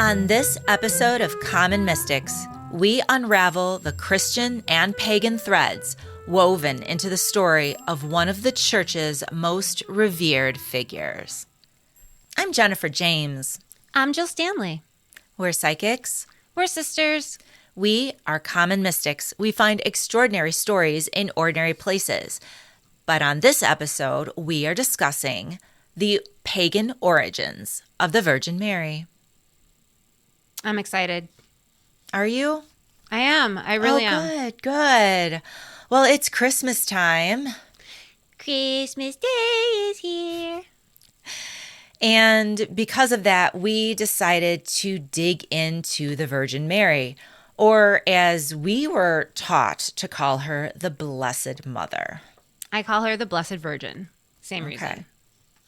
On this episode of Common Mystics, we unravel the Christian and pagan threads woven into the story of one of the church's most revered figures. I'm Jennifer James. I'm Jill Stanley. We're psychics. We're sisters. We are common mystics. We find extraordinary stories in ordinary places. But on this episode, we are discussing the pagan origins of the Virgin Mary. I'm excited. Are you? I am. I really am. Good. Well, it's Christmas time. Christmas Day is here. And because of that, we decided to dig into the Virgin Mary, or as we were taught to call her, the Blessed Mother. I call her the Blessed Virgin. Same reason.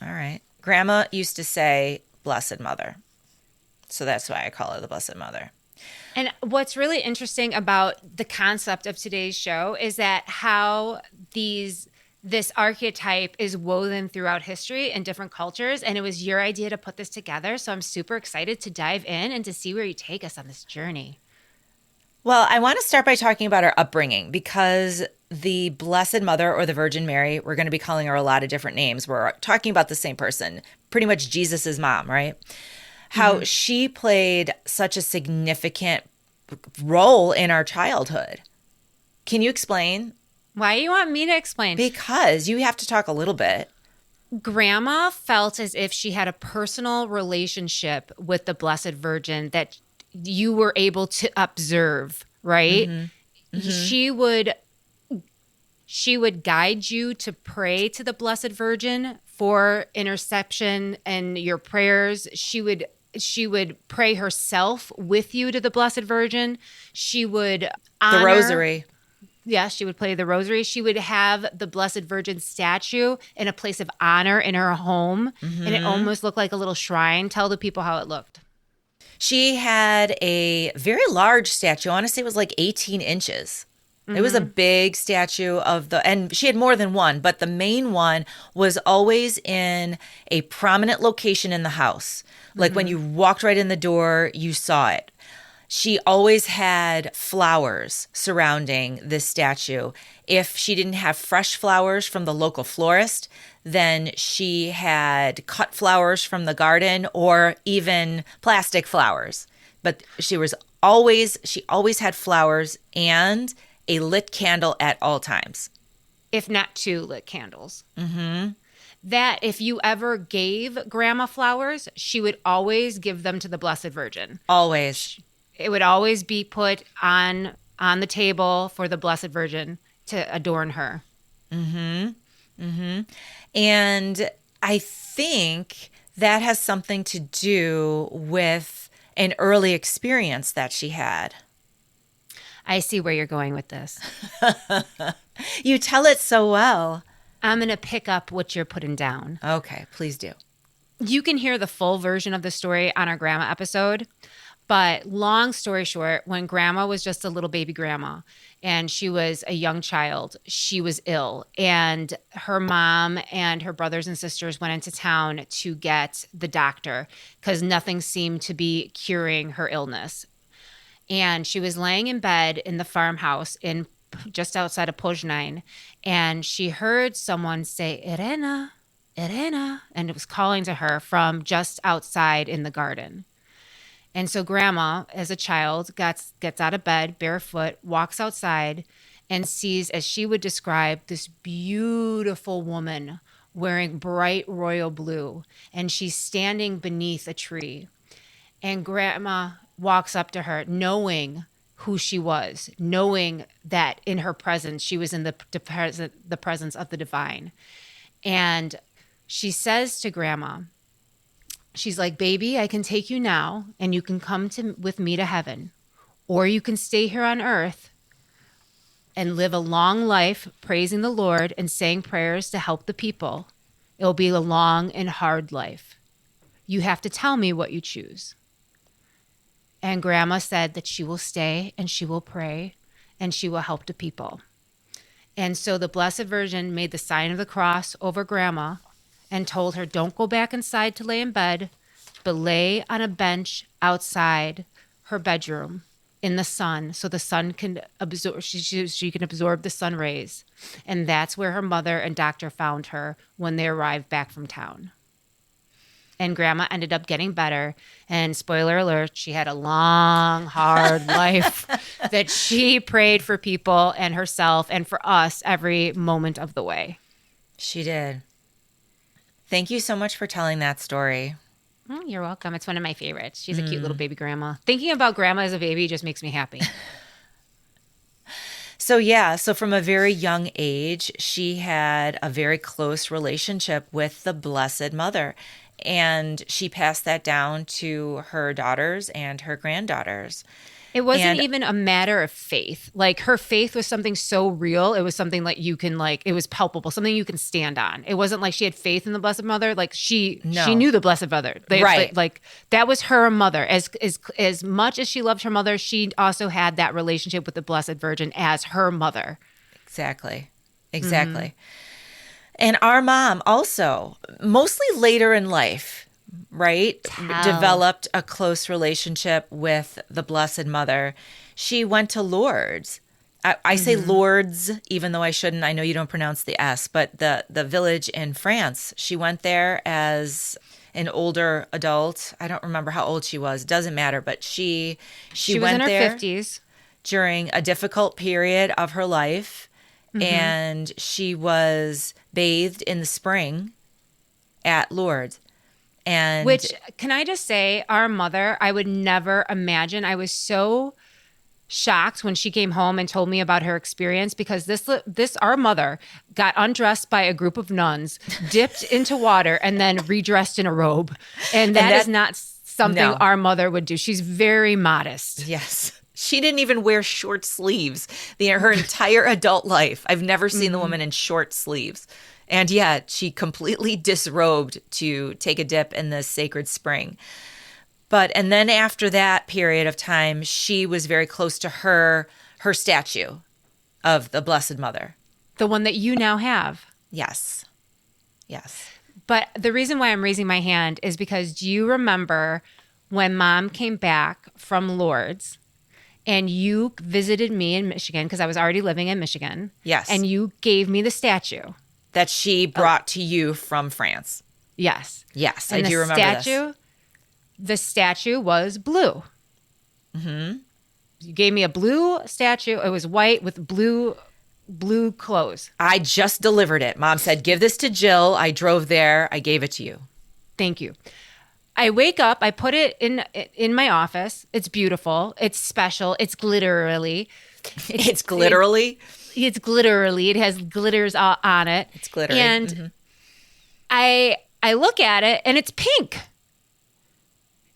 All right. Grandma used to say Blessed Mother. So that's why I call her the Blessed Mother. And what's really interesting about the concept of today's show is that how this archetype is woven throughout history and different cultures. And it was your idea to put this together. So I'm super excited to dive in and to see where you take us on this journey. Well, I want to start by talking about her upbringing because the Blessed Mother or the Virgin Mary, we're going to be calling her a lot of different names. We're talking about the same person, pretty much Jesus's mom, right? How she played such a significant role in our childhood. Can you explain? Why do you want me to explain? Because you have to talk a little bit. Grandma felt as if she had a personal relationship with the Blessed Virgin that you were able to observe, right? Mm-hmm. Mm-hmm. She would guide you to pray to the Blessed Virgin for intercession and your prayers. She would pray herself with you to the Blessed Virgin. She would honor the rosary. Yeah, she would play the rosary. She would have the Blessed Virgin statue in a place of honor in her home. Mm-hmm. And it almost looked like a little shrine. Tell the people how it looked. She had a very large statue. I want to say it was like 18 inches. Mm-hmm. It was a big statue and she had more than one, but the main one was always in a prominent location in the house. Like when you walked right in the door, you saw it. She always had flowers surrounding this statue. If she didn't have fresh flowers from the local florist, then she had cut flowers from the garden or even plastic flowers. But she always had flowers and a lit candle at all times. If not two lit candles. Mm-hmm. That if you ever gave Grandma flowers, she would always give them to the Blessed Virgin. Always. It would always be put on the table for the Blessed Virgin to adorn her. Mm-hmm. Mm-hmm. And I think that has something to do with an early experience that she had. I see where you're going with this. You tell it so well. I'm going to pick up what you're putting down. Okay, please do. You can hear the full version of the story on our Grandma episode. But long story short, when Grandma was just a little baby grandma and she was a young child, she was ill. And her mom and her brothers and sisters went into town to get the doctor because nothing seemed to be curing her illness. And she was laying in bed in the farmhouse just outside of Poznań, and she heard someone say, Irena, Irena, and it was calling to her from just outside in the garden. And so Grandma, as a child, gets out of bed barefoot, walks outside, and sees, as she would describe, this beautiful woman wearing bright royal blue. And she's standing beneath a tree. And Grandma walks up to her, knowing who she was, knowing that in her presence, she was in the presence of the divine. And she says to Grandma, she's like, baby, I can take you now and you can come with me to heaven, or you can stay here on earth and live a long life praising the Lord and saying prayers to help the people. It'll be a long and hard life. You have to tell me what you choose. And Grandma said that she will stay and she will pray and she will help the people. And so the Blessed Virgin made the sign of the cross over Grandma and told her, don't go back inside to lay in bed. but lay on a bench outside her bedroom in the sun so the sun can absorb, she can absorb the sun rays. And that's where her mother and doctor found her when they arrived back from town. And Grandma ended up getting better. And spoiler alert, she had a long, hard life that she prayed for people and herself and for us every moment of the way. She did. Thank you so much for telling that story. Oh, you're welcome. It's one of my favorites. She's a cute little baby grandma. Thinking about grandma as a baby just makes me happy. So from a very young age, she had a very close relationship with the Blessed Mother. And she passed that down to her daughters and her granddaughters. It wasn't even a matter of faith. Like, her faith was something so real. It was something like you can, like, it was palpable, something you can stand on. It wasn't like she had faith in the Blessed Mother. Like, she knew the Blessed Mother. Right. Like, that was her mother. As much as she loved her mother, she also had that relationship with the Blessed Virgin as her mother. Exactly. And our mom also, mostly later in life, right, developed a close relationship with the Blessed Mother. She went to Lourdes. I say Lourdes, even though I shouldn't. I know you don't pronounce the S, but the village in France. She went there as an older adult. I don't remember how old she was. Doesn't matter. But she went was in her there 50s during a difficult period of her life. And she was bathed in the spring at Lourdes. And which, can I just say, our mother, I would never imagine. I was so shocked when she came home and told me about her experience, because this our mother got undressed by a group of nuns, dipped into water, and then redressed in a robe. And that is not something our mother would do. She's very modest. Yes. She didn't even wear short sleeves her entire adult life. I've never seen the woman in short sleeves. And yet she completely disrobed to take a dip in the sacred spring. And then after that period of time, she was very close to her statue of the Blessed Mother. The one that you now have. Yes. But the reason why I'm raising my hand is because, do you remember when Mom came back from Lourdes and you visited me in Michigan, because I was already living in Michigan? Yes. And you gave me the statue that she brought to you from France. Yes. Yes, and I do remember this. The statue was blue. You gave me a blue statue. It was white with blue clothes. I just delivered it. Mom said, "Give this to Jill." I drove there. I gave it to you. Thank you. I wake up, I put it in my office. It's beautiful. It's special. It's glitterly. It's glitterly? It's glitterly. It has glitters on it. It's glittery. And I look at it and it's pink.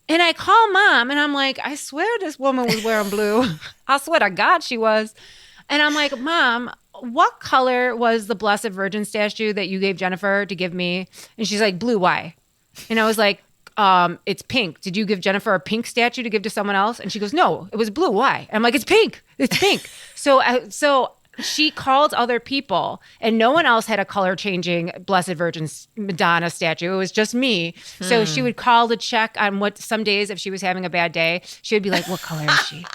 And I call Mom and I'm like, I swear this woman was wearing blue. I swear to God she was. And I'm like, Mom, what color was the Blessed Virgin statue that you gave Jennifer to give me? And she's like, blue, why? And I was like, it's pink. Did you give Jennifer a pink statue to give to someone else? And she goes, no, it was blue. Why? I'm like, it's pink. It's pink. So she called other people, and no one else had a color changing Blessed Virgin Madonna statue. It was just me. So she would call to check on some days, if she was having a bad day, she would be like, what color is she?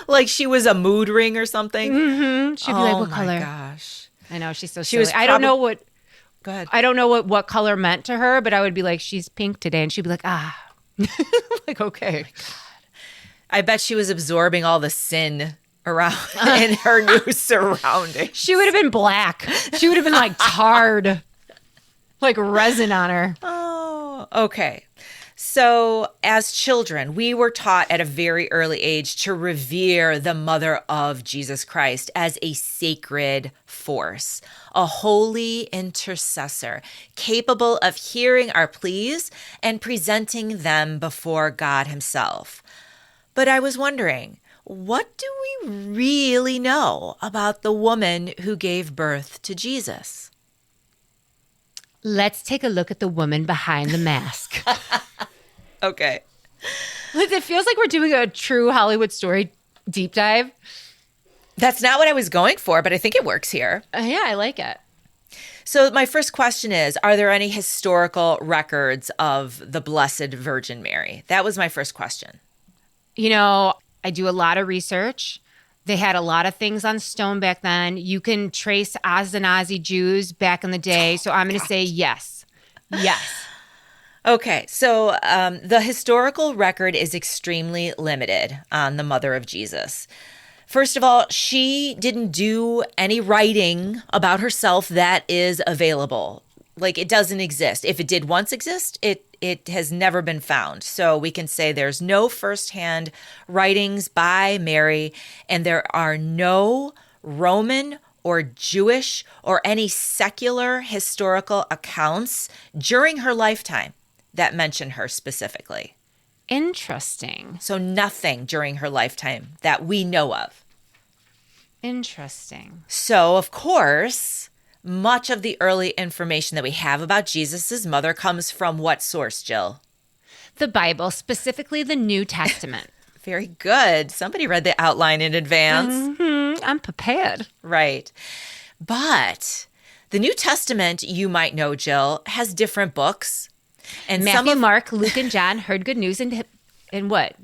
Like she was a mood ring or something? She'd be like, what color? Oh my gosh. I know, she's so silly. I don't know what... Go ahead. I don't know what color meant to her, but I would be like, she's pink today. And she'd be like, like, okay. Oh, God. I bet she was absorbing all the sin around in her new surroundings. She would have been black. She would have been like tarred, like resin on her. Oh, okay. So as children, we were taught at a very early age to revere the Mother of Jesus Christ as a sacred force, a holy intercessor, capable of hearing our pleas and presenting them before God Himself. But I was wondering, what do we really know about the woman who gave birth to Jesus? Let's take a look at the woman behind the mask. Okay. It feels like we're doing a true Hollywood story deep dive. That's not what I was going for, but I think it works here. Yeah, I like it. So my first question is, are there any historical records of the Blessed Virgin Mary? That was my first question. I do a lot of research. They had a lot of things on stone back then. You can trace Ashkenazi Jews back in the day. So I'm going to say yes. Yes. Okay, so the historical record is extremely limited on the mother of Jesus. First of all, she didn't do any writing about herself that is available. Like, it doesn't exist. If it did once exist, it has never been found. So we can say there's no firsthand writings by Mary, and there are no Roman or Jewish or any secular historical accounts during her lifetime that mention her specifically. Interesting. So nothing during her lifetime that we know of. Interesting. So, of course, much of the early information that we have about Jesus' mother comes from what source, Jill? The Bible, specifically the New Testament. Very good. Somebody read the outline in advance. Mm-hmm. I'm prepared. Right. But the New Testament, you might know, Jill, has different books. And Matthew, Mark, Luke, and John heard good news in what?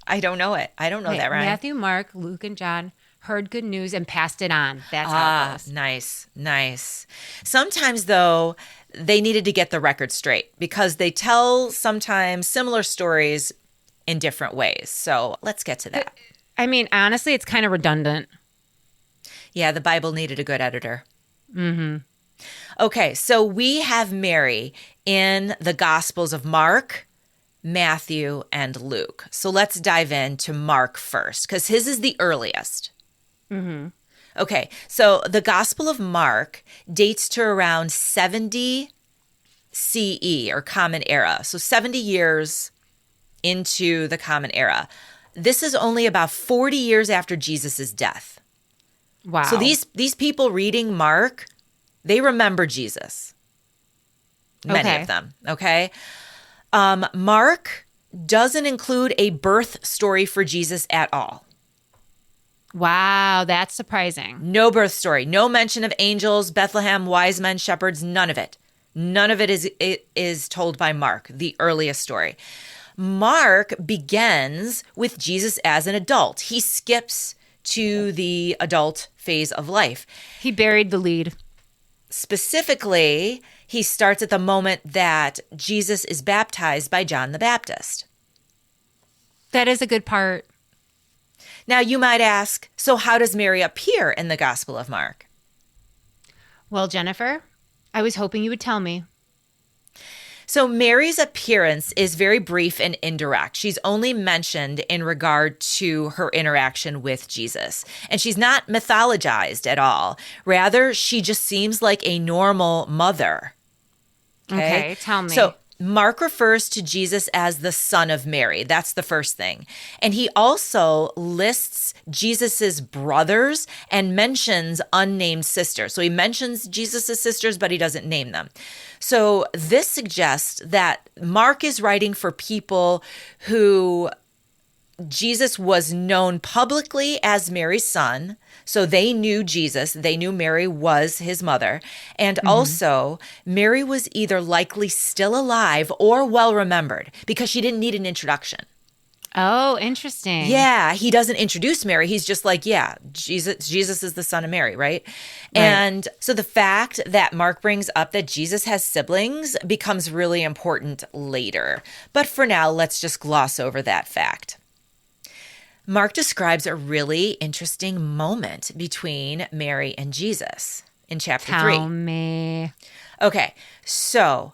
I don't know it. I don't know that, right? Matthew, Mark, Luke, and John heard good news and passed it on. That's how it goes. Nice. Sometimes, though, they needed to get the record straight because they tell sometimes similar stories in different ways. So let's get to that. I mean, honestly, it's kind of redundant. Yeah, the Bible needed a good editor. Mm-hmm. Okay, so we have Mary in the Gospels of Mark, Matthew, and Luke. So let's dive into Mark first because his is the earliest. Mm-hmm. Okay, so the Gospel of Mark dates to around 70 CE or Common Era. So 70 years into the Common Era. This is only about 40 years after Jesus' death. Wow. So these people reading Mark, they remember Jesus. Many of them, okay? Mark doesn't include a birth story for Jesus at all. Wow, that's surprising. No birth story. No mention of angels, Bethlehem, wise men, shepherds, none of it. None of it is told by Mark, the earliest story. Mark begins with Jesus as an adult. He skips to the adult phase of life. He buried the lead. Specifically, he starts at the moment that Jesus is baptized by John the Baptist. That is a good part. Now, you might ask, so how does Mary appear in the Gospel of Mark? Well, Jennifer, I was hoping you would tell me. So Mary's appearance is very brief and indirect. She's only mentioned in regard to her interaction with Jesus. And she's not mythologized at all. Rather, she just seems like a normal mother. Okay, tell me. So Mark refers to Jesus as the son of Mary. That's the first thing. And he also lists Jesus's brothers and mentions unnamed sisters. So he mentions Jesus's sisters, but he doesn't name them. So this suggests that Mark is writing for people who Jesus was known publicly as Mary's son. So they knew Jesus. They knew Mary was his mother. And also, Mary was either likely still alive or well remembered because she didn't need an introduction. Oh, interesting. Yeah, he doesn't introduce Mary. He's just like, yeah, Jesus is the son of Mary, right? And so the fact that Mark brings up that Jesus has siblings becomes really important later. But for now, let's just gloss over that fact. Mark describes a really interesting moment between Mary and Jesus in chapter 3. Tell me. Okay, so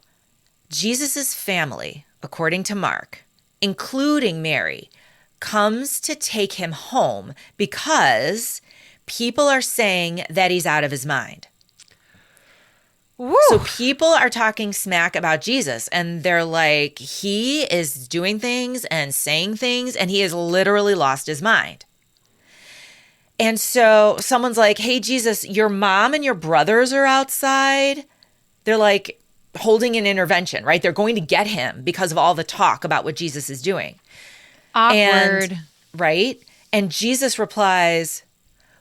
Jesus's family, according to Mark, including Mary, comes to take him home because people are saying that he's out of his mind. Woo. So people are talking smack about Jesus, and they're like, he is doing things and saying things, and he has literally lost his mind. And so someone's like, hey, Jesus, your mom and your brothers are outside. They're like holding an intervention, right? They're going to get him because of all the talk about what Jesus is doing. Awkward. Right? And Jesus replies,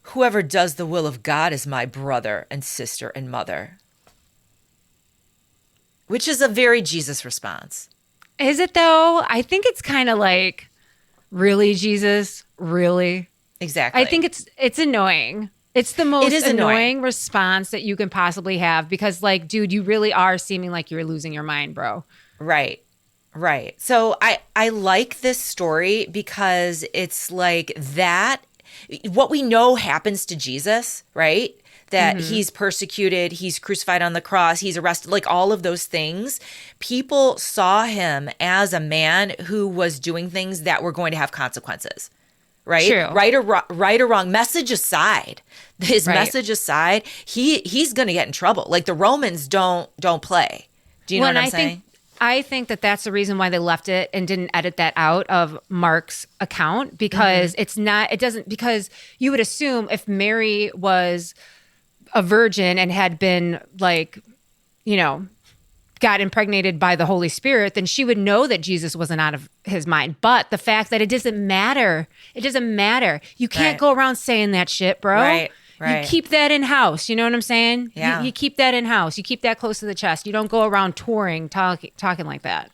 whoever does the will of God is my brother and sister and mother. which is a very Jesus response. Is it though? I think it's kind of like, really, Jesus? Really? Exactly. I think it's annoying. It's the most is annoying response that you can possibly have because, like, dude, you really are seeming like you're losing your mind, bro. Right. Right. So I like this story because it's like that, what we know happens to Jesus, right? That he's persecuted, he's crucified on the cross, he's arrested, like all of those things. People saw him as a man who was doing things that were going to have consequences, right? True. Right or wrong, message aside, his Right. message aside, he's going to get in trouble. Like the Romans don't play. Do you know what I'm saying? I think that that's the reason why they left it and didn't edit that out of Mark's account because because you would assume if Mary was a virgin and had been like, got impregnated by the Holy Spirit, then she would know that Jesus wasn't out of his mind. But the fact that it doesn't matter. You can't go around saying that shit, bro. Right. You keep that in house. You know what I'm saying? Yeah. You keep that in house. You keep that close to the chest. You don't go around touring, talking like that.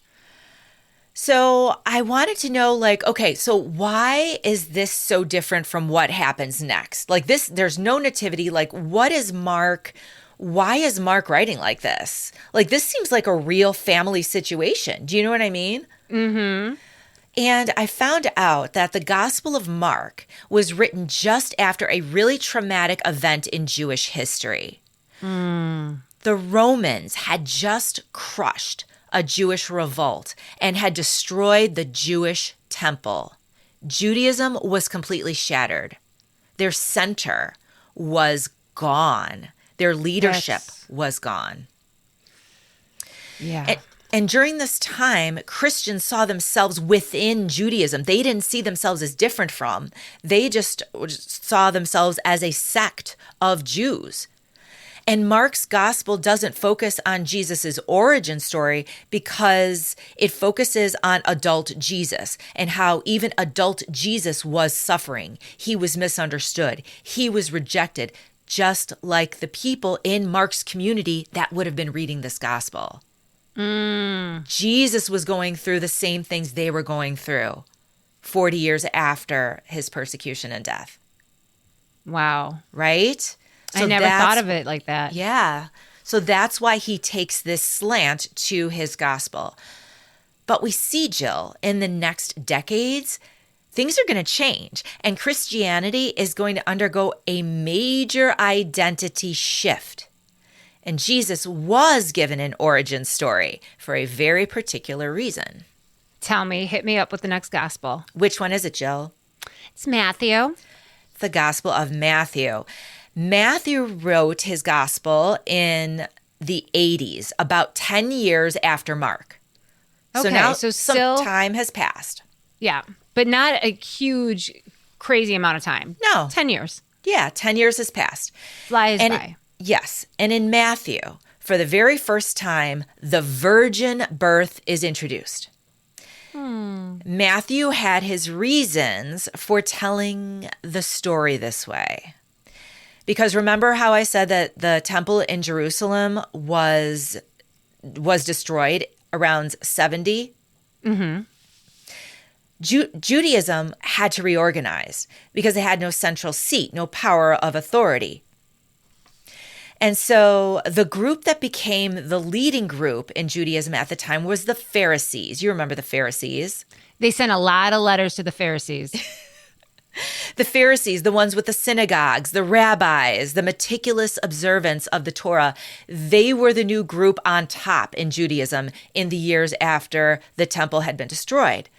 So I wanted to know, like, okay, so why is this so different from what happens next? Like this, there's no nativity. Like, why is Mark writing like this? Like, this seems like a real family situation. Do you know what I mean? Mm-hmm. And I found out that the Gospel of Mark was written just after a really traumatic event in Jewish history. The Romans had just crushed a Jewish revolt and had destroyed the Jewish temple. Judaism was completely shattered. Their center was gone. Their leadership was gone. Yeah. And during this time, Christians saw themselves within Judaism. They didn't see themselves as different from. They just saw themselves as a sect of Jews. And Mark's gospel doesn't focus on Jesus's origin story because it focuses on adult Jesus and how even adult Jesus was suffering. He was misunderstood. He was rejected, just like the people in Mark's community that would have been reading this gospel. Jesus was going through the same things they were going through 40 years after his persecution and death. Wow. Right? So I never thought of it like that. Yeah. So that's why he takes this slant to his gospel. But we see, Jill, in the next decades, things are going to change. And Christianity is going to undergo a major identity shift. And Jesus was given an origin story for a very particular reason. Tell me, hit me up with the next gospel. Which one is it, Jill? It's Matthew. The Gospel of Matthew. Matthew wrote his gospel in the 80s, about 10 years after Mark. Okay, so now so some still time has passed. Yeah, but not a huge, crazy amount of time. No. 10 years. Yeah, 10 years has passed. Flies by. Yes. And in Matthew, for the very first time, the virgin birth is introduced. Matthew had his reasons for telling the story this way. Because remember how I said that the temple in Jerusalem was destroyed around 70? Mm-hmm. Judaism had to reorganize because it had no central seat, no power of authority. And so the group that became the leading group in Judaism at the time was the Pharisees. You remember the Pharisees? They sent a lot of letters to the Pharisees. The Pharisees, the ones with the synagogues, the rabbis, the meticulous observance of the Torah, they were the new group on top in Judaism in the years after the temple had been destroyed.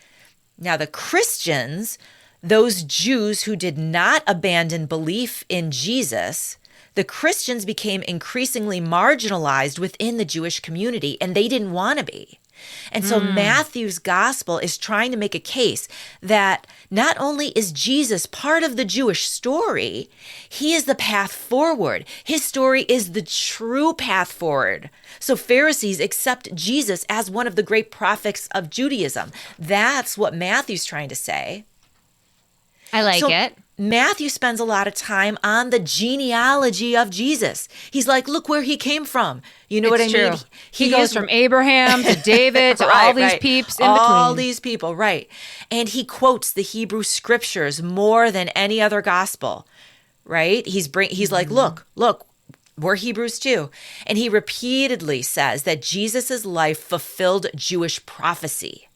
Now, the Christians, those Jews who did not abandon belief in Jesus, the Christians became increasingly marginalized within the Jewish community, and they didn't want to be. And so Matthew's gospel is trying to make a case that not only is Jesus part of the Jewish story, he is the path forward. His story is the true path forward. So Pharisees accept Jesus as one of the great prophets of Judaism. That's what Matthew's trying to say. I like it. Matthew spends a lot of time on the genealogy of Jesus. He's like, look where he came from. You know what I mean? He goes from Abraham to David to all these peeps in between. All these people, right. And he quotes the Hebrew scriptures more than any other gospel, right? He's like, look, we're Hebrews too. And he repeatedly says that Jesus' life fulfilled Jewish prophecy.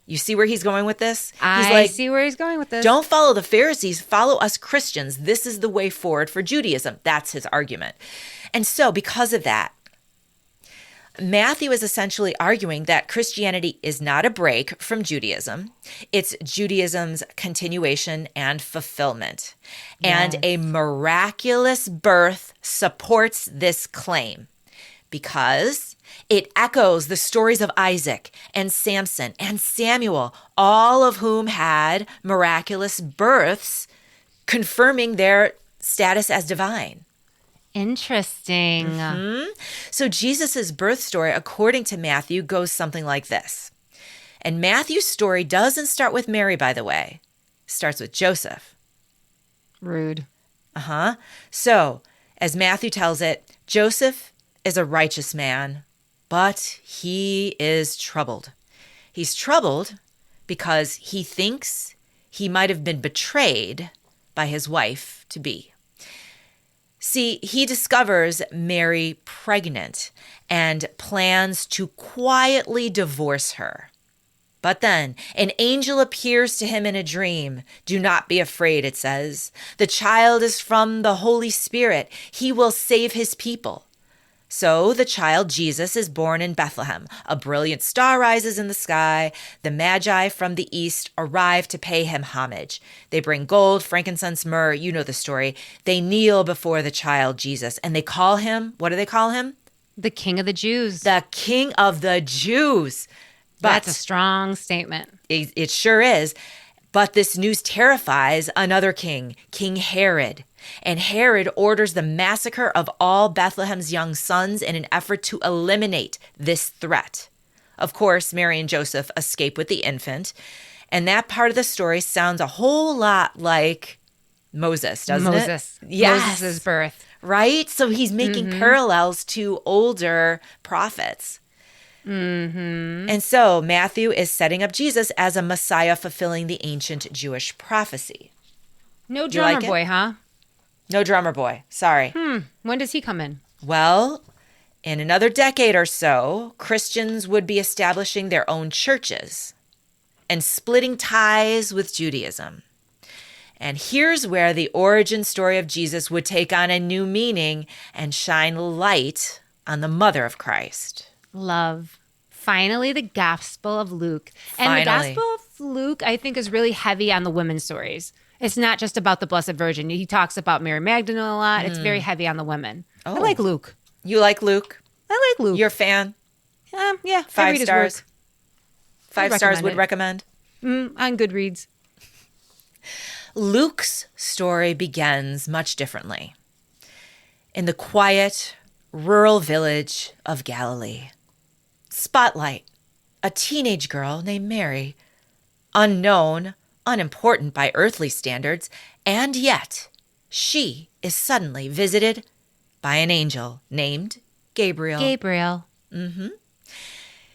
You see where he's going with this? I see where he's going with this. Don't follow the Pharisees, follow us Christians. This is the way forward for Judaism. That's his argument. And so because of that, Matthew is essentially arguing that Christianity is not a break from Judaism. It's Judaism's continuation and fulfillment. Yes. And a miraculous birth supports this claim because it echoes the stories of Isaac and Samson and Samuel, all of whom had miraculous births, confirming their status as divine. Interesting. Mm-hmm. So Jesus' birth story, according to Matthew, goes something like this. And Matthew's story doesn't start with Mary, by the way. It starts with Joseph. Rude. So, as Matthew tells it, Joseph is a righteous man, but he is troubled. He's troubled because he thinks he might have been betrayed by his wife-to-be. See, he discovers Mary pregnant and plans to quietly divorce her. But then an angel appears to him in a dream. Do not be afraid, it says. The child is from the Holy Spirit. He will save his people. So the child Jesus is born in Bethlehem. A brilliant star rises in the sky. The Magi from the east arrive to pay him homage. They bring gold, frankincense, myrrh. You know the story. They kneel before the child Jesus and they call him, what do they call him? The King of the Jews. The King of the Jews. But that's a strong statement. It sure is. But this news terrifies another king, King Herod. And Herod orders the massacre of all Bethlehem's young sons in an effort to eliminate this threat. Of course, Mary and Joseph escape with the infant. And that part of the story sounds a whole lot like Moses, doesn't it? Yes. Moses' birth. Right? So he's making parallels to older prophets. Mm-hmm. And so Matthew is setting up Jesus as a Messiah fulfilling the ancient Jewish prophecy. No drummer boy, huh? No drummer boy. Sorry. When does he come in? Well, in another decade or so, Christians would be establishing their own churches and splitting ties with Judaism. And here's where the origin story of Jesus would take on a new meaning and shine light on the mother of Christ. Love. Finally, the Gospel of Luke. And the Gospel of Luke, I think, is really heavy on the women's stories. It's not just about the Blessed Virgin. He talks about Mary Magdalene a lot. It's very heavy on the women. Oh. I like Luke. You like Luke? I like Luke. You're a fan? Yeah. 5 stars? 5 stars would it. recommend? On Goodreads. Luke's story begins much differently. In the quiet, rural village of Galilee. Spotlight, a teenage girl named Mary, unknown, unimportant by earthly standards, and yet she is suddenly visited by an angel named Gabriel.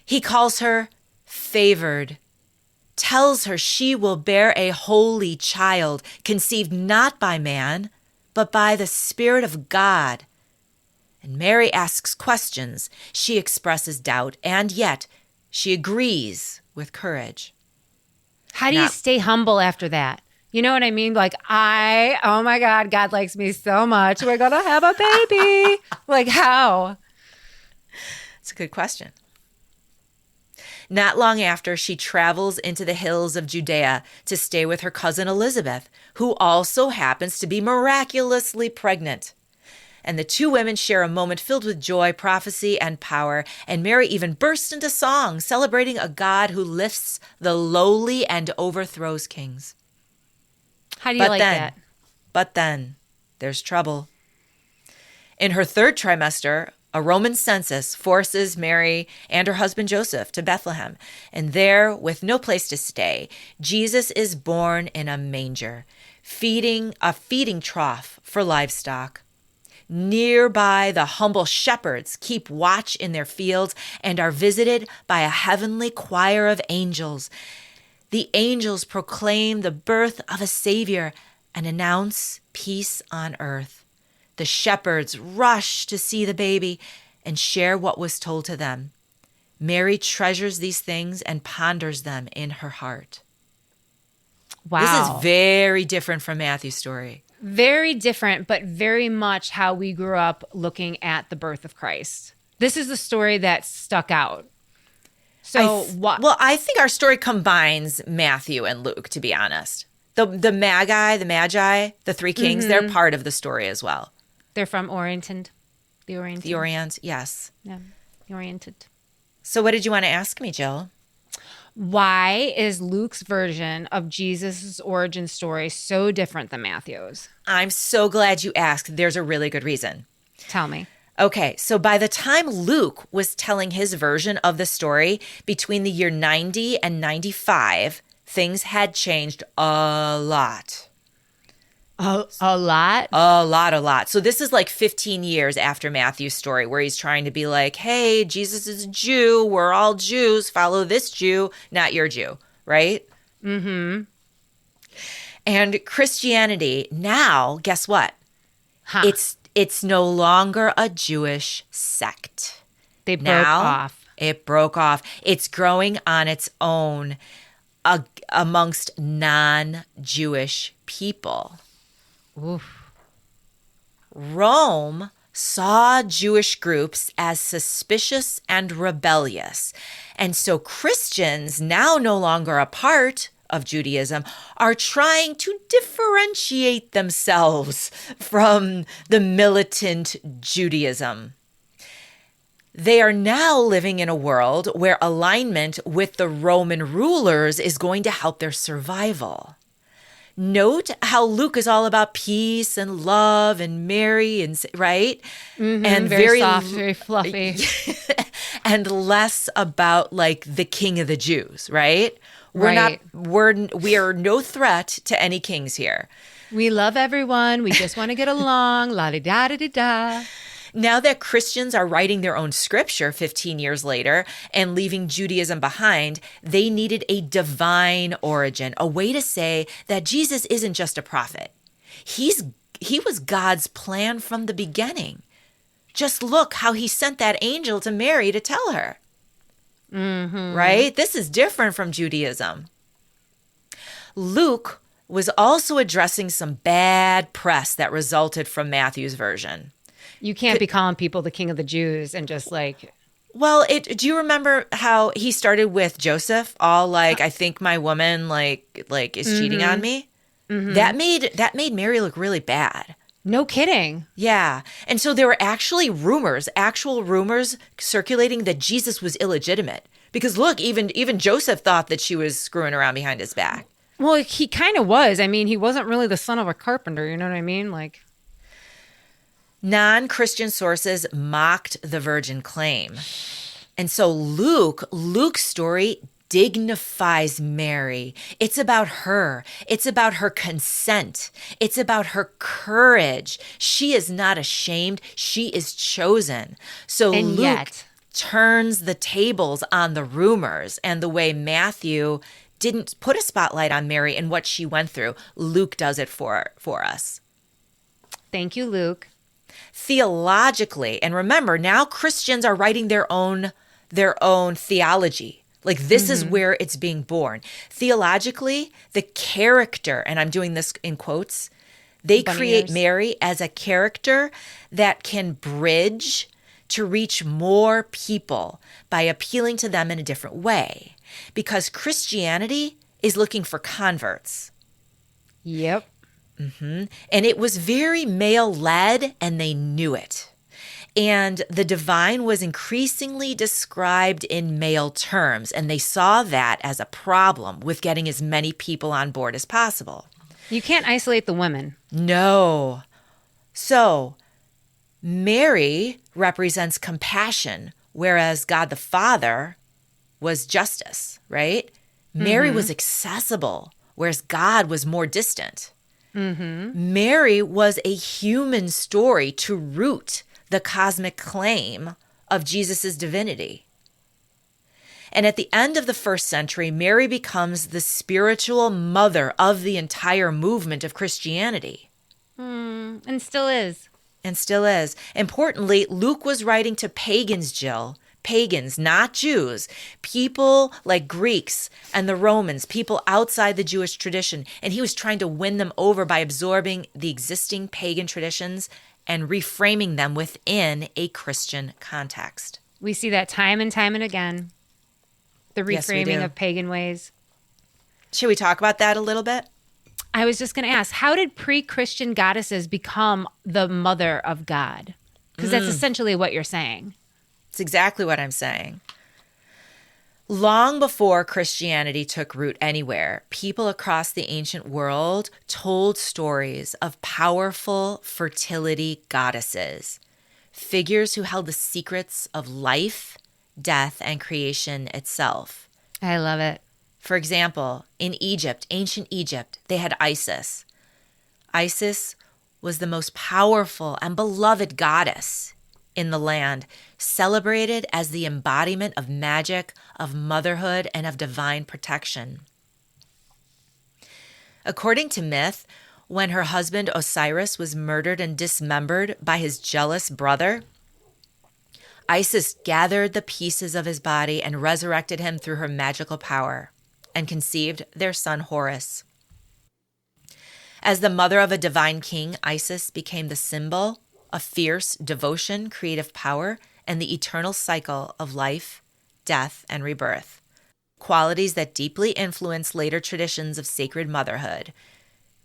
He calls her favored, tells her she will bear a holy child, conceived not by man, but by the Spirit of God. And Mary asks questions. She expresses doubt, and yet she agrees with courage. How do you stay humble after that? You know what I mean? Like, oh my God, God likes me so much. We're going to have a baby. Like, how? It's a good question. Not long after, she travels into the hills of Judea to stay with her cousin Elizabeth, who also happens to be miraculously pregnant. And the two women share a moment filled with joy, prophecy, and power. And Mary even bursts into song, celebrating a God who lifts the lowly and overthrows kings. How do you like that? But then, there's trouble. In her third trimester, A Roman census forces Mary and her husband Joseph to Bethlehem, and there, with no place to stay, Jesus is born in a manger, a feeding trough for livestock. Nearby, the humble shepherds keep watch in their fields and are visited by a heavenly choir of angels. The angels proclaim the birth of a Savior and announce peace on earth. The shepherds rush to see the baby and share what was told to them. Mary treasures these things and ponders them in her heart. Wow. This is very different from Matthew's story. Very different, but very much how we grew up looking at the birth of Christ. This is the story that stuck out. So Well, I think our story combines Matthew and Luke, to be honest. The Magi, the three kings, they're part of the story as well. They're from Oriented. The Orient. The Orient, yes. Yeah, the Oriented. So what did you want to ask me, Jill? Why is Luke's version of Jesus' origin story so different than Matthew's? I'm so glad you asked. There's a really good reason. Tell me. Okay, so by the time Luke was telling his version of the story between the year 90 and 95, things had changed a lot. A lot? A lot. So this is like 15 years after Matthew's story where he's trying to be like, hey, Jesus is a Jew. We're all Jews. Follow this Jew, not your Jew, right? Mm-hmm. And Christianity now, guess what? Huh. It's no longer a Jewish sect. They broke off. It broke off. It's growing on its own amongst non-Jewish people. Oof. Rome saw Jewish groups as suspicious and rebellious. And so Christians, now no longer a part of Judaism, are trying to differentiate themselves from the militant Judaism. They are now living in a world where alignment with the Roman rulers is going to help their survival. Note how Luke is all about peace and love and Mary, and right? Mm-hmm, and very soft, very fluffy. And less about like the king of the Jews, right? We are no threat to any kings here. We love everyone. We just want to get along. La-di-da-da-di-da. Now that Christians are writing their own scripture 15 years later and leaving Judaism behind, they needed a divine origin, a way to say that Jesus isn't just a prophet. He was God's plan from the beginning. Just look how he sent that angel to Mary to tell her. Mm-hmm. Right? This is different from Judaism. Luke was also addressing some bad press that resulted from Matthew's version. You can't be calling people the king of the Jews and just like... Well, do you remember how he started with Joseph? All like, I think my woman like is cheating on me. Mm-hmm. That made Mary look really bad. No kidding. Yeah. And so there were actual rumors circulating that Jesus was illegitimate. Because look, even Joseph thought that she was screwing around behind his back. Well, he kind of was. I mean, he wasn't really the son of a carpenter. You know what I mean? Like... Non-Christian sources mocked the virgin claim. And so Luke's story dignifies Mary. It's about her. It's about her consent. It's about her courage. She is not ashamed. She is chosen. So and Luke yet turns the tables on the rumors and the way Matthew didn't put a spotlight on Mary and what she went through. Luke does it for us. Thank you, Luke. Theologically, and remember, now Christians are writing their own theology. Like this is where it's being born. Theologically, the character, and I'm doing this in quotes, they create Mary as a character that can bridge to reach more people by appealing to them in a different way. Because Christianity is looking for converts. Yep. Mm-hmm. And it was very male-led, and they knew it. And the divine was increasingly described in male terms, and they saw that as a problem with getting as many people on board as possible. You can't isolate the women. No. So Mary represents compassion, whereas God the Father was justice, right? Mary was accessible, whereas God was more distant. Mary was a human story to root the cosmic claim of Jesus' divinity. And at the end of the first century, Mary becomes the spiritual mother of the entire movement of Christianity. And still is. And still is. Importantly, Luke was writing to pagans, Jill. Pagans, not Jews. People like Greeks and the Romans, people outside the Jewish tradition. And he was trying to win them over by absorbing the existing pagan traditions and reframing them within a Christian context. We see that time and time and again. The Yes, we reframing do. of pagan ways. Should we talk about that a little bit? I was just going to ask, how did pre-Christian goddesses become the mother of God? Because that's essentially what you're saying. It's exactly what I'm saying. Long before Christianity took root anywhere, people across the ancient world told stories of powerful fertility goddesses, figures who held the secrets of life, death, and creation itself. I love it. For example, in Egypt, ancient Egypt, they had Isis. Isis was the most powerful and beloved goddess in the land, celebrated as the embodiment of magic, of motherhood, and of divine protection. According to myth, when her husband Osiris was murdered and dismembered by his jealous brother, Isis gathered the pieces of his body and resurrected him through her magical power and conceived their son Horus. As the mother of a divine king, Isis became the symbol of fierce devotion, creative power, and the eternal cycle of life, death, and rebirth, qualities that deeply influence later traditions of sacred motherhood,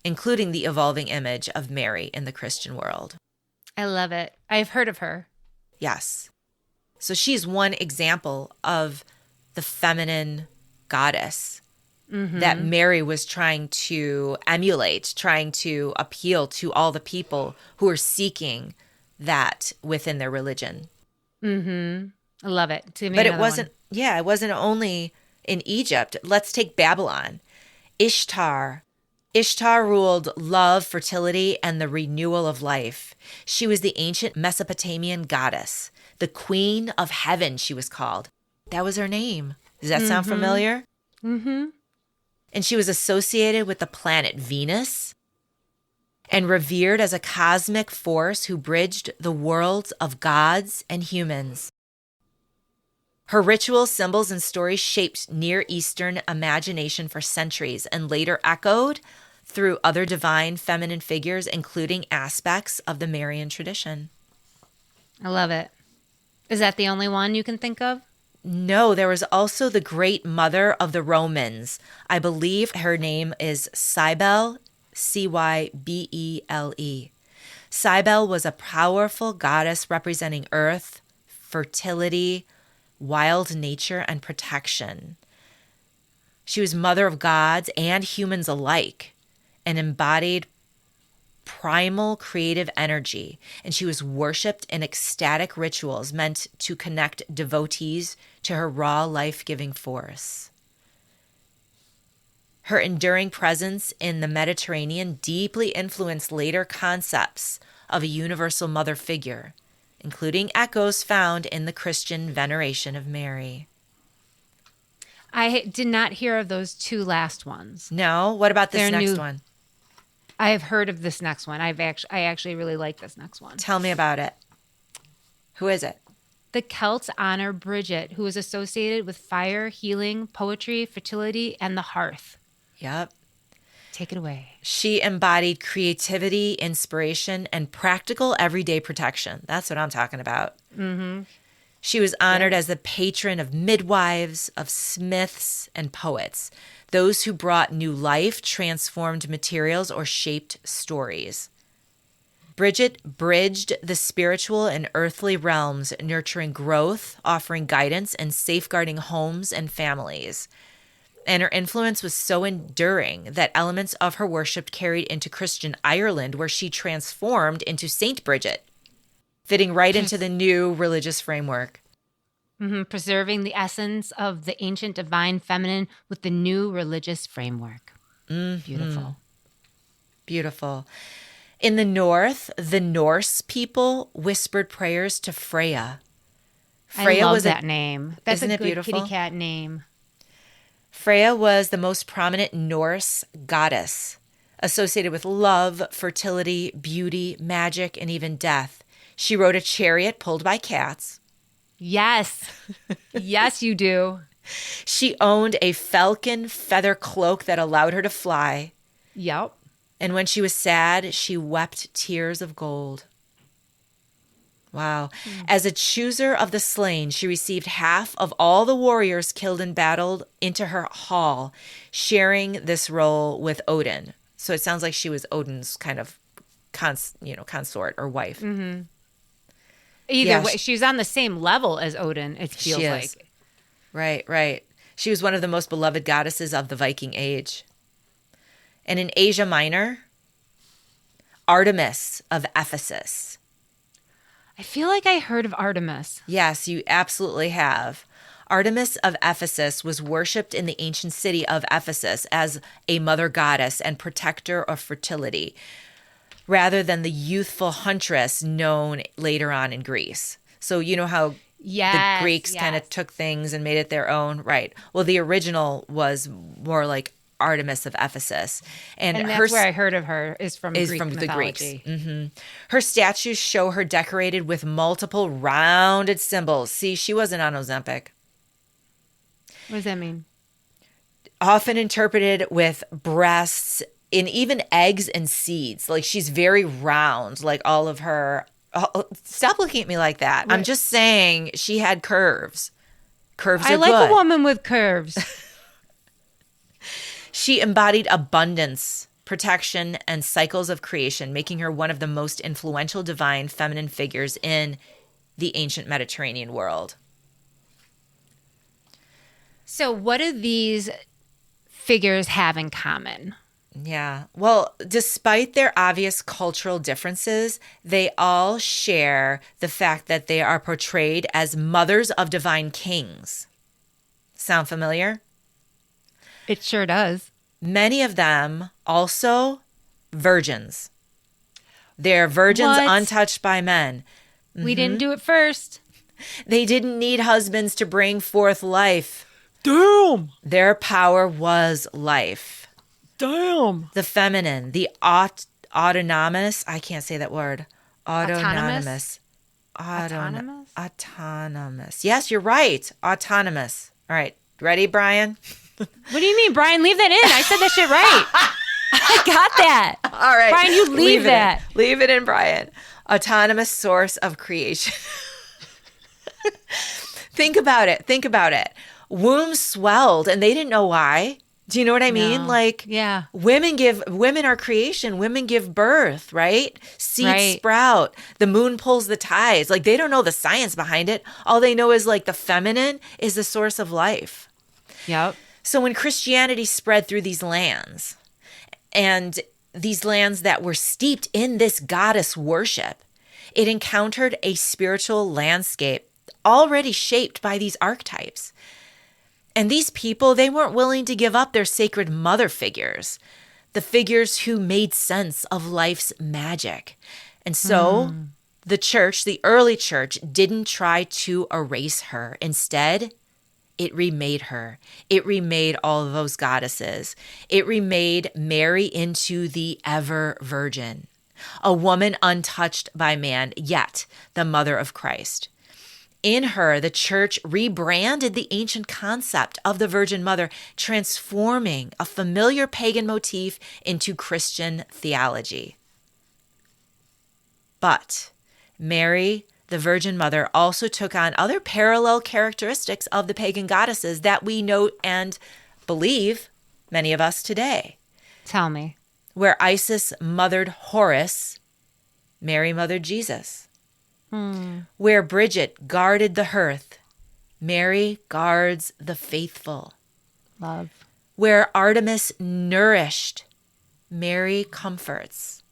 including the evolving image of Mary in the Christian world. I love it. I've heard of her. Yes. So she's one example of the feminine goddess that Mary was trying to emulate, trying to appeal to all the people who are seeking that within their religion. I love it. But it wasn't, it wasn't only in Egypt. Let's take Babylon. Ishtar. Ishtar ruled love, fertility, and the renewal of life. She was the ancient Mesopotamian goddess, the queen of heaven, she was called. That was her name. Does that sound familiar? And she was associated with the planet Venus and revered as a cosmic force who bridged the worlds of gods and humans. Her rituals, symbols, and stories shaped Near Eastern imagination for centuries and later echoed through other divine feminine figures, including aspects of the Marian tradition. I love it. Is that the only one you can think of? No, there was also the great mother of the Romans. I believe her name is Cybele, Cybele. Cybele was a powerful goddess representing earth, fertility, wild nature, and protection. She was mother of gods and humans alike and embodied primal creative energy, and she was worshipped in ecstatic rituals meant to connect devotees to her raw life-giving force. Her enduring presence in the Mediterranean deeply influenced later concepts of a universal mother figure, including echoes found in the Christian veneration of Mary. I did not hear of those two last ones. No? What about this They're next new. one? I have heard of this next one. I actually really like this next one. Tell me about it. Who is it? The Celts honor Bridget, who is associated with fire, healing, poetry, fertility, and the hearth. Yep. Take it away. She embodied creativity, inspiration, and practical everyday protection. That's what I'm talking about. She was honored as the patron of midwives, of smiths, and poets, those who brought new life, transformed materials, or shaped stories. Bridget bridged the spiritual and earthly realms, nurturing growth, offering guidance, and safeguarding homes and families. And her influence was so enduring that elements of her worship carried into Christian Ireland, where she transformed into Saint Bridget. fitting right into the new religious framework. Preserving the essence of the ancient divine feminine with the new religious framework. Beautiful. Beautiful. In the north, the Norse people whispered prayers to Freya. I love that name. That's Isn't a it good beautiful? kitty cat name. Freya was the most prominent Norse goddess, associated with love, fertility, beauty, magic, and even death. She rode a chariot pulled by cats. Yes. Yes, you do. She owned a falcon feather cloak that allowed her to fly. Yep. And when she was sad, she wept tears of gold. Wow. As a chooser of the slain, she received half of all the warriors killed in battle into her hall, sharing this role with Odin. So it sounds like she was Odin's kind of consort or wife. Either way, she's on the same level as Odin, it feels like. Right. She was one of the most beloved goddesses of the Viking Age. And in Asia Minor, Artemis of Ephesus. I feel like I heard of Artemis. Yes, you absolutely have. Artemis of Ephesus was worshipped in the ancient city of Ephesus as a mother goddess and protector of fertility, rather than the youthful huntress known later on in Greece. So you know how the Greeks kind of took things and made it their own? Right. Well, the original was more like Artemis of Ephesus. And that's where I heard of her is from Greek mythology. The Greeks. Her statues show her decorated with multiple rounded symbols. See, she wasn't on Ozempic. What does that mean? Often interpreted with breasts and even eggs and seeds. Like she's very round, like all of her. Oh, stop looking at me like that. What? I'm just saying she had curves. Curves are good. I like a woman with curves. She embodied abundance, protection, and cycles of creation, making her one of the most influential divine feminine figures in the ancient Mediterranean world. So what do these figures have in common? Yeah. Well, despite their obvious cultural differences, they all share the fact that they are portrayed as mothers of divine kings. Sound familiar? It sure does. Many of them also virgins. They're virgins untouched by men. We didn't do it first. They didn't need husbands to bring forth life. Damn. Their power was life. Damn. The feminine, the autonomous, I can't say that word. Autonomous. Autonomous. Yes, you're right. Autonomous. All right. Ready, Brian? What do you mean, Brian? Leave that in. I said that shit right. I got that. All right. Brian, you leave that. Leave it in, Brian. Autonomous source of creation. Think about it. Wombs swelled and they didn't know why. Do you know what I mean? No. Like, yeah. Women are creation. Women give birth, right? Seeds sprout. The moon pulls the tides. Like, they don't know the science behind it. All they know is like the feminine is the source of life. Yep. So when Christianity spread through these lands, and these lands that were steeped in this goddess worship, it encountered a spiritual landscape already shaped by these archetypes. And these people, they weren't willing to give up their sacred mother figures, the figures who made sense of life's magic. And so the church, the early church, didn't try to erase her. Instead, it remade her. It remade all of those goddesses. It remade Mary into the ever virgin, a woman untouched by man, yet the mother of Christ. In her, the church rebranded the ancient concept of the Virgin Mother, transforming a familiar pagan motif into Christian theology. But Mary, the Virgin Mother, also took on other parallel characteristics of the pagan goddesses that we know and believe, many of us today. Tell me. Where Isis mothered Horus, Mary mothered Jesus. Where Bridget guarded the hearth, Mary guards the faithful. Love. Where Artemis nourished, Mary comforts.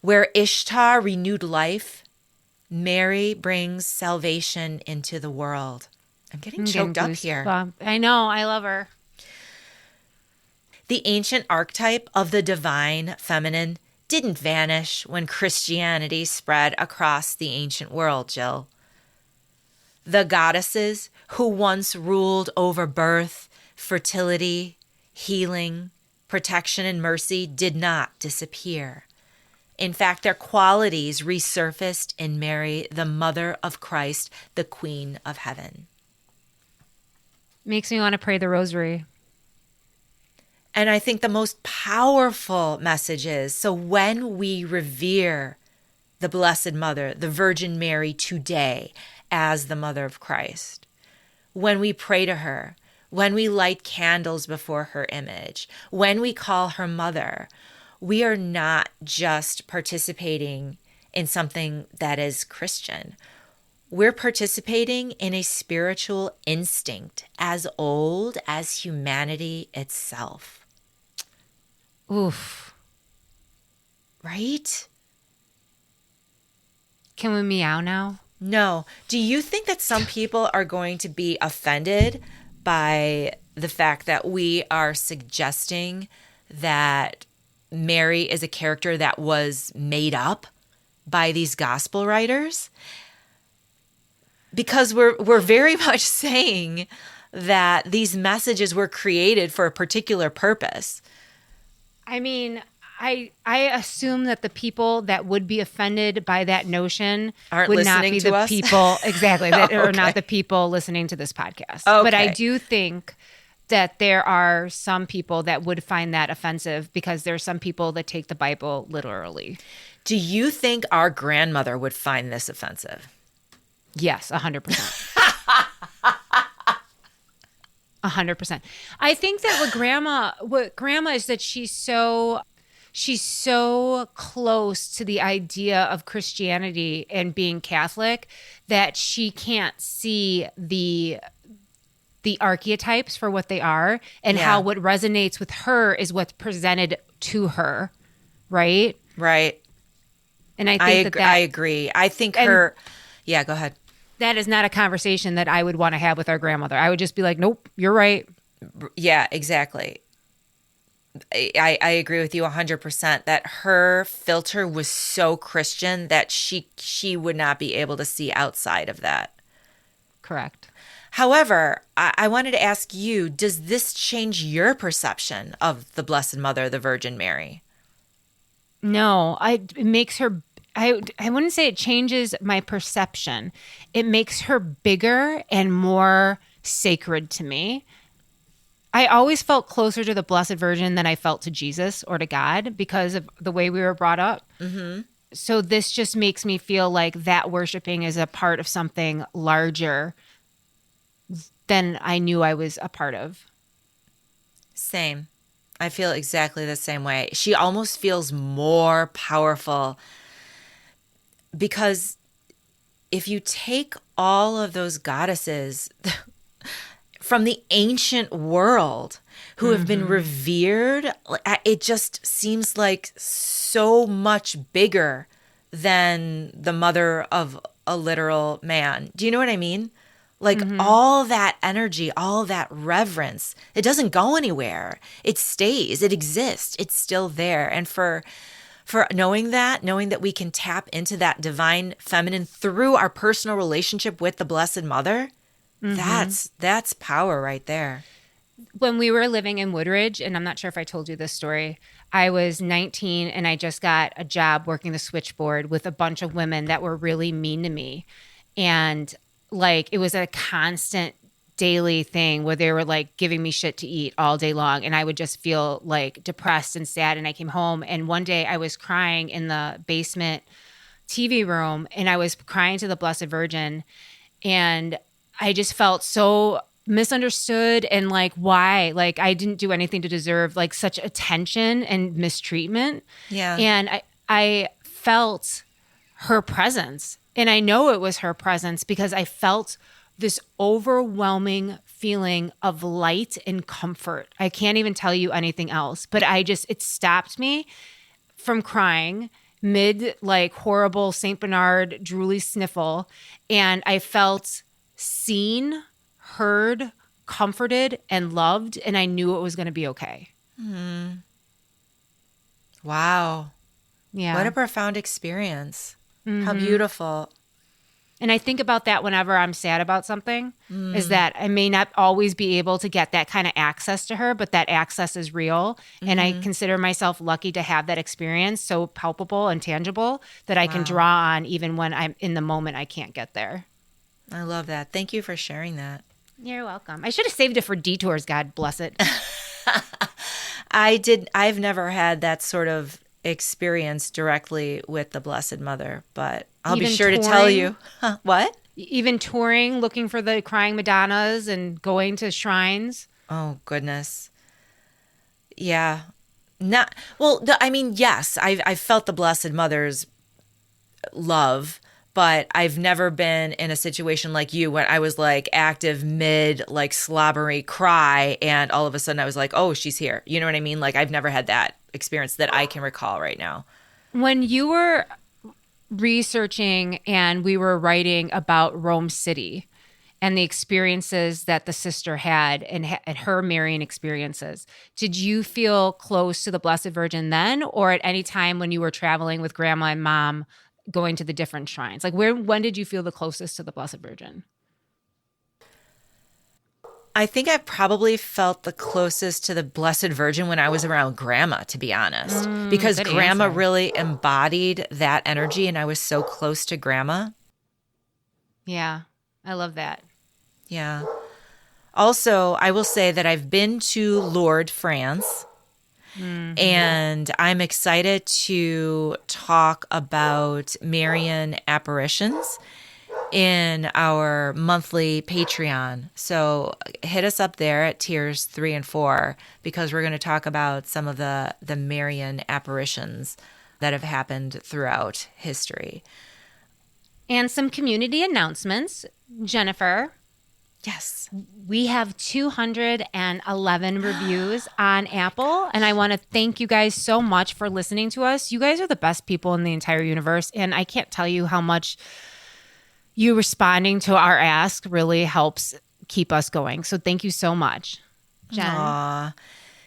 Where Ishtar renewed life, Mary brings salvation into the world. I'm getting choked up here. I know. I love her. The ancient archetype of the divine feminine didn't vanish when Christianity spread across the ancient world, Jill. The goddesses who once ruled over birth, fertility, healing, protection, and mercy did not disappear. In fact, their qualities resurfaced in Mary, the Mother of Christ, the Queen of Heaven. Makes me want to pray the rosary. And I think the most powerful message is, so when we revere the Blessed Mother, the Virgin Mary today as the Mother of Christ, when we pray to her, when we light candles before her image, when we call her mother, we are not just participating in something that is Christian. We're participating in a spiritual instinct as old as humanity itself. Oof. Right? Can we meow now? No. Do you think that some people are going to be offended by the fact that we are suggesting that Mary is a character that was made up by these gospel writers? Because we're very much saying that these messages were created for a particular purpose. I mean, I assume that the people that would be offended by that notion Aren't would not listening be to the us? people exactly that are Okay. not the people listening to this podcast. Okay. But I do think that there are some people that would find that offensive because there are some people that take the Bible literally. Do you think our grandmother would find this offensive? Yes, 100%. 100%. I think that what grandma is that she's so close to the idea of Christianity and being Catholic that she can't see the archetypes for what they are and how what resonates with her is what's presented to her, right? Right. And I think I agree. I think her. Yeah, go ahead. That is not a conversation that I would want to have with our grandmother. I would just be like, nope, you're right. Yeah, exactly. I agree with you 100% that her filter was so Christian that she would not be able to see outside of that. Correct. However, I wanted to ask you, does this change your perception of the Blessed Mother, the Virgin Mary? No, it makes her, I wouldn't say it changes my perception. It makes her bigger and more sacred to me. I always felt closer to the Blessed Virgin than I felt to Jesus or to God because of the way we were brought up. Mm-hmm. So this just makes me feel like that worshiping is a part of something larger than I knew I was a part of. Same. I feel exactly the same way. She almost feels more powerful because if you take all of those goddesses from the ancient world who have been revered, it just seems like so much bigger than the mother of a literal man. Do you know what I mean? Like all that energy, all that reverence, it doesn't go anywhere. It stays, it exists, it's still there. And for knowing that we can tap into that divine feminine through our personal relationship with the Blessed Mother, that's power right there. When we were living in Woodridge, and I'm not sure if I told you this story, I was 19 and I just got a job working the switchboard with a bunch of women that were really mean to me. And like it was a constant daily thing where they were like giving me shit to eat all day long. And I would just feel like depressed and sad. And I came home and one day I was crying in the basement TV room and I was crying to the Blessed Virgin. And I just felt so misunderstood and like why, like I didn't do anything to deserve like such attention and mistreatment. Yeah. And I felt her presence. And I know it was her presence because I felt this overwhelming feeling of light and comfort. I can't even tell you anything else, but it stopped me from crying mid, like horrible St. Bernard drooly sniffle. And I felt seen, heard, comforted, and loved. And I knew it was going to be okay. Wow. Yeah. What a profound experience. Mm-hmm. How beautiful. And I think about that whenever I'm sad about something, is that I may not always be able to get that kind of access to her, but that access is real. And I consider myself lucky to have that experience so palpable and tangible that I can draw on even when I'm in the moment I can't get there. I love that. Thank you for sharing that. You're welcome. I should have saved it for detours, God bless it. I've never had that sort of experience directly with the Blessed Mother, but I'll be sure to tell you. Huh, what? Even touring, looking for the crying Madonnas and going to shrines. Oh, goodness. Yeah. Yes, I've felt the Blessed Mother's love, but I've never been in a situation like you when I was like active mid, like slobbery cry, and all of a sudden I was like, oh, she's here. You know what I mean? Like I've never had that experience that I can recall right now. When you were researching and we were writing about Rome City and the experiences that the sister had and her Marian experiences, did you feel close to the Blessed Virgin then, or at any time when you were traveling with Grandma and Mom going to the different shrines? Like when did you feel the closest to the Blessed Virgin? I think I probably felt the closest to the Blessed Virgin when I was around Grandma, to be honest, because Grandma really embodied that energy and I was so close to Grandma. Yeah, I love that. Yeah. Also, I will say that I've been to Lourdes, France, and I'm excited to talk about Marian apparitions in our monthly Patreon. So hit us up there at tiers 3 and 4 because we're going to talk about some of the Marian apparitions that have happened throughout history. And some community announcements. Jennifer. Yes. We have 211 reviews on Apple, and I want to thank you guys so much for listening to us. You guys are the best people in the entire universe, and I can't tell you how much you responding to our ask really helps keep us going. So thank you so much, Jen. Aww.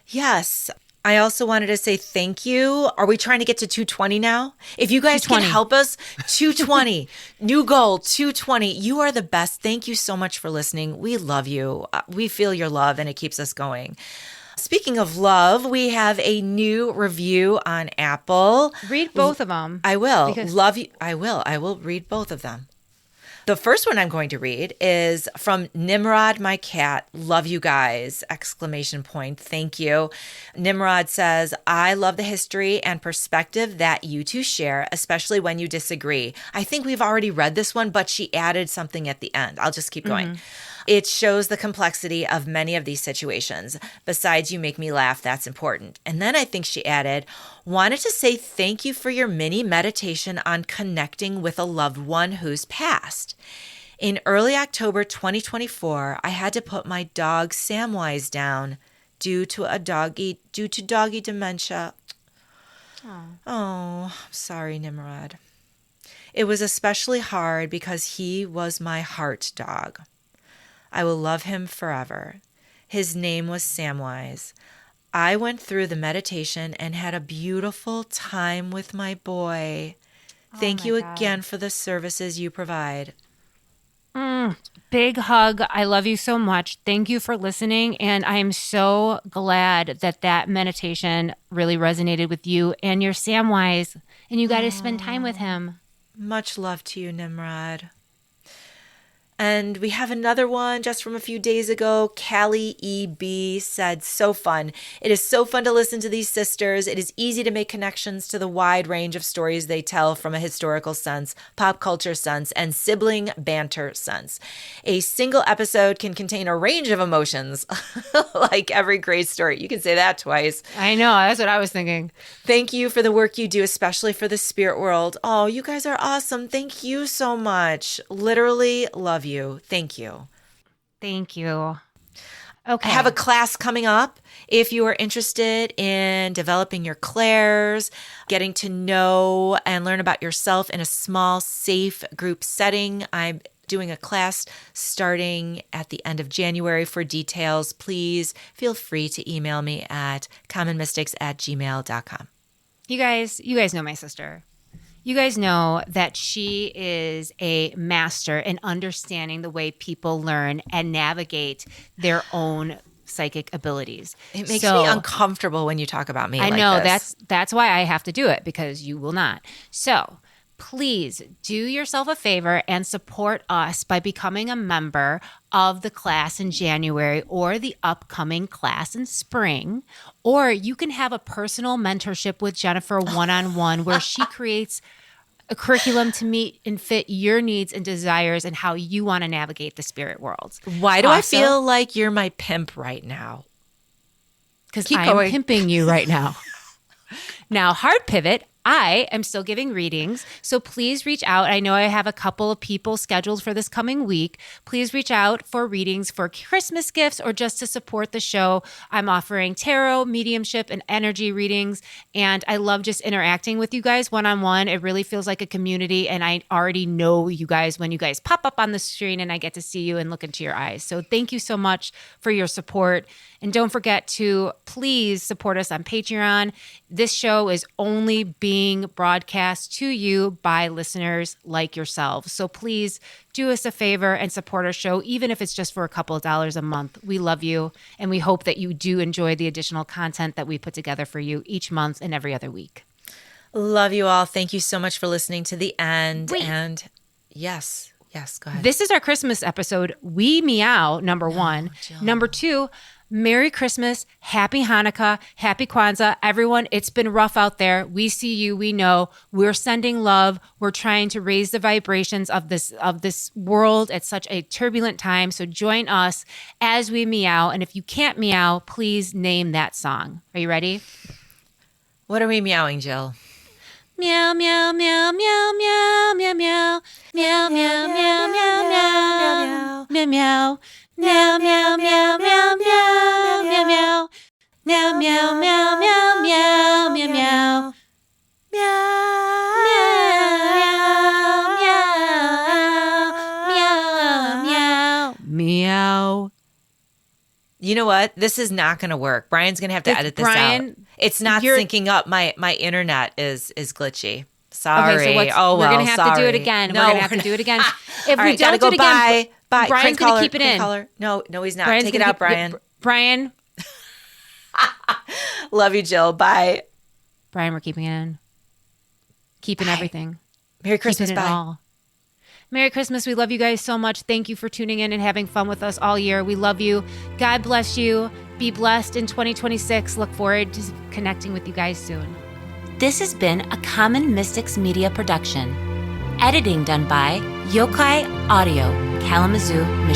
Yes. I also wanted to say thank you. Are we trying to get to 220 now? If you guys can help us, 220. New goal, 220. You are the best. Thank you so much for listening. We love you. We feel your love and it keeps us going. Speaking of love, we have a new review on Apple. Read both of them. I will. Love you. I will. I will read both of them. The first one I'm going to read is from Nimrod, my cat. Love you guys! ! Thank you. Nimrod says, I love the history and perspective that you two share, especially when you disagree. I think we've already read this one, but she added something at the end. I'll just keep going. It shows the complexity of many of these situations. Besides, you make me laugh. That's important. And then I think she added, wanted to say thank you for your mini meditation on connecting with a loved one who's passed. In early October 2024, I had to put my dog Samwise down due to doggy dementia. Oh, sorry, Nimrod. It was especially hard because he was my heart dog. I will love him forever. His name was Samwise. I went through the meditation and had a beautiful time with my boy. Thank you again for the services you provide. Big hug. I love you so much. Thank you for listening. And I am so glad that that meditation really resonated with you and your Samwise. And you got to spend time with him. Much love to you, Nimrod. And we have another one just from a few days ago. Callie E.B. said, so fun. It is so fun to listen to these sisters. It is easy to make connections to the wide range of stories they tell from a historical sense, pop culture sense, and sibling banter sense. A single episode can contain a range of emotions, like every great story. You can say that twice. I know. That's what I was thinking. Thank you for the work you do, especially for the spirit world. Oh, you guys are awesome. Thank you so much. Literally love you. Thank you. Thank you. Okay. I have a class coming up. If you are interested in developing your clairs, getting to know and learn about yourself in a small, safe group setting, I'm doing a class starting at the end of January. For details, please feel free to email me at commonmystics@gmail.com. You guys know my sister. You guys know that she is a master in understanding the way people learn and navigate their own psychic abilities. It makes me uncomfortable when you talk about me I like know this. that's why I have to do it, because you will not. So please do yourself a favor and support us by becoming a member of the class in January or the upcoming class in spring. Or you can have a personal mentorship with Jennifer one-on-one where she creates a curriculum to meet and fit your needs and desires and how you want to navigate the spirit world. Why do I feel like you're my pimp right now? Because I'm pimping you right now. Now, hard pivot. I am still giving readings, so please reach out. I know I have a couple of people scheduled for this coming week. Please reach out for readings for Christmas gifts or just to support the show. I'm offering tarot, mediumship, and energy readings, and I love just interacting with you guys one-on-one. It really feels like a community, and I already know you guys when you guys pop up on the screen and I get to see you and look into your eyes. So thank you so much for your support. And don't forget to please support us on Patreon. This show is only being broadcast to you by listeners like yourselves. So please do us a favor and support our show, even if it's just for a couple of dollars a month. We love you, and we hope that you do enjoy the additional content that we put together for you each month and every other week. Love you all. Thank you so much for listening to the end. Wait. And yes, go ahead. This is our Christmas episode. We meow, number one. Jill. Number two, Merry Christmas, Happy Hanukkah, Happy Kwanzaa. Everyone, it's been rough out there. We see you. We know. We're sending love. We're trying to raise the vibrations of this world at such a turbulent time. So join us as we meow. And if you can't meow, please name that song. Are you ready? What are we meowing, Jill? Meow, meow, meow, meow, meow, meow, meow, meow, meow, meow, meow, meow, meow, meow. Meow, meow, meow, meow, meow, meow, meow. Meow, meow, meow, meow, meow, meow, meow. Meow, meow, meow. You know what? This is not going to work. Brian's going to have to edit this out. It's not syncing up. My internet is glitchy. Sorry. Okay, so we're going to have to do it again. No, we're going to have to do it again. If we don't do it again, bye. Brian's going to keep it in. No, he's not. Take it out, Brian. Brian. Love you, Jill. Bye. Brian, we're keeping it in. Keeping everything. Merry Christmas. Keeping it Bye. all. Merry Christmas. We love you guys so much. Thank you for tuning in and having fun with us all year. We love you. God bless you. Be blessed in 2026. Look forward to connecting with you guys soon. This has been a Common Mystics Media production. Editing done by Yokai Audio, Kalamazoo, Michigan.